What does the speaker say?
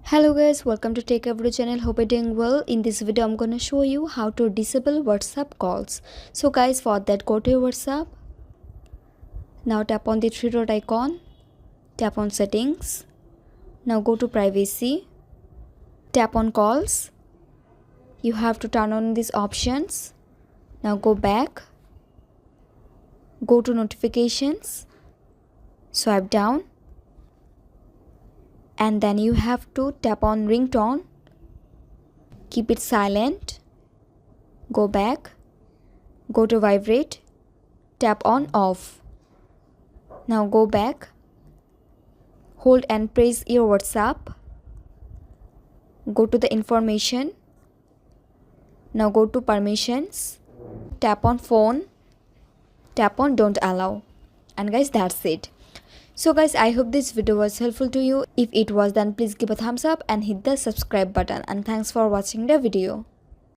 Hello guys, welcome to Techavro channel. Hope you're doing well. In this video I'm gonna show you how to disable WhatsApp calls. So guys, for that go to your WhatsApp. Now tap on the three dot icon, tap on settings. Now go to privacy, tap on calls. You have to turn on these options. Now go back, go to notifications, swipe down, and then you have to tap on ringtone. Keep it silent. Go back, go to vibrate, tap on off. Now go back, hold and press your WhatsApp. Go to the information. Now go to permissions, tap on phone, tap on don't allow, and guys, that's it. So guys, I hope this video was helpful to you. If it was, then please give a thumbs up and hit the subscribe button, and thanks for watching the video.